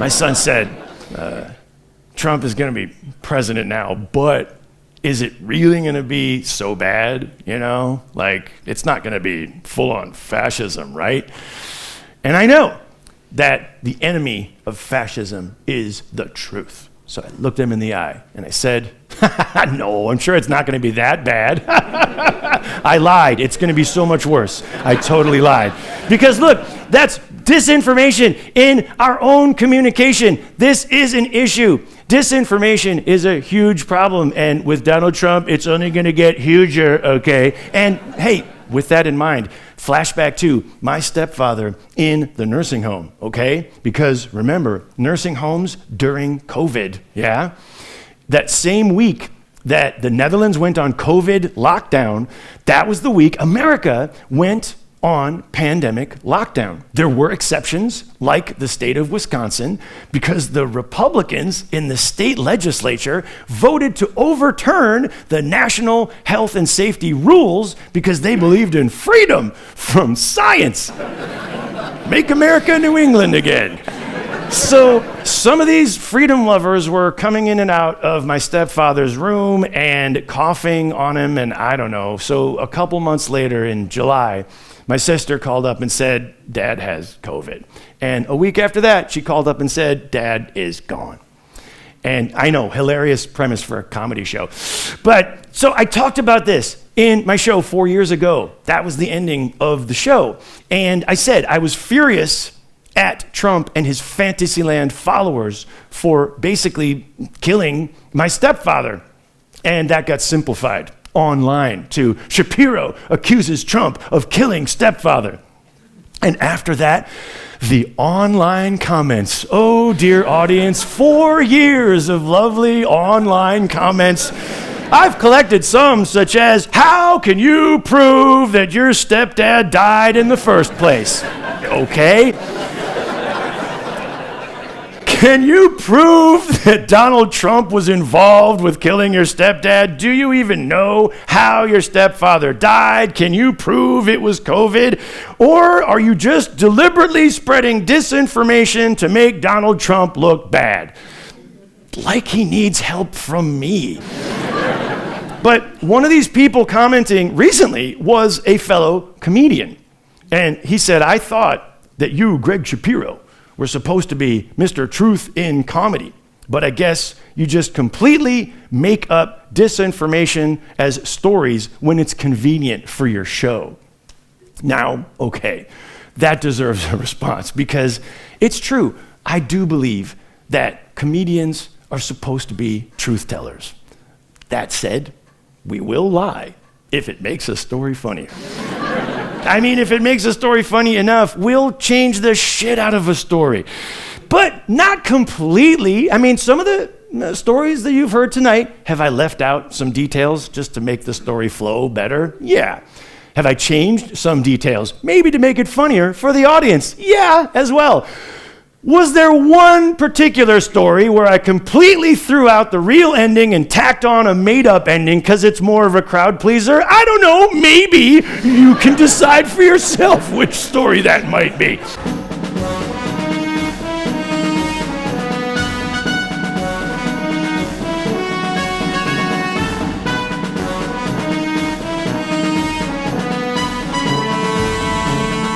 My son said, Trump is going to be president now, but is it really going to be so bad? You know, like it's not going to be full-on fascism, right? And I know that the enemy of fascism is the truth. So I looked him in the eye and I said, no, I'm sure it's not going to be that bad. I lied. It's going to be so much worse. I totally lied. Because look, that's disinformation in our own communication. This is an issue. Disinformation is a huge problem. And with Donald Trump, it's only going to get huger, okay? And hey, with that in mind, flashback to my stepfather in the nursing home, okay? Because remember, nursing homes during COVID, yeah? That same week that the Netherlands went on COVID lockdown, that was the week America went on pandemic lockdown. There were exceptions, like the state of Wisconsin, because the Republicans in the state legislature voted to overturn the national health and safety rules because they believed in freedom from science. Make America New England again. So some of these freedom lovers were coming in and out of my stepfather's room and coughing on him, and I don't know. So a couple months later in July, my sister called up and said, Dad has COVID. And a week after that, she called up and said, Dad is gone. And I know, hilarious premise for a comedy show. But so I talked about this in my show 4 years ago. That was the ending of the show. And I said I was furious at Trump and his Fantasyland followers for basically killing my stepfather. And that got simplified online to Shapiro accuses Trump of killing stepfather. And after that, the online comments. Oh, dear audience, 4 years of lovely online comments. I've collected some such as, how can you prove that your stepdad died in the first place? Okay. Can you prove that Donald Trump was involved with killing your stepdad? Do you even know how your stepfather died? Can you prove it was COVID? Or are you just deliberately spreading disinformation to make Donald Trump look bad? Like he needs help from me. But one of these people commenting recently was a fellow comedian. And he said, I thought that you, Greg Shapiro, were supposed to be Mr. Truth in comedy, but I guess you just completely make up disinformation as stories when it's convenient for your show. Now, okay, that deserves a response because it's true. I do believe that comedians are supposed to be truth tellers. That said, we will lie if it makes a story funny. I mean, if it makes a story funny enough, we'll change the shit out of a story. But not completely. I mean, some of the stories that you've heard tonight, have I left out some details just to make the story flow better? Yeah. Have I changed some details? Maybe to make it funnier for the audience? Yeah, as well. Was there one particular story where I completely threw out the real ending and tacked on a made-up ending because it's more of a crowd pleaser? I don't know, maybe. You can decide for yourself which story that might be.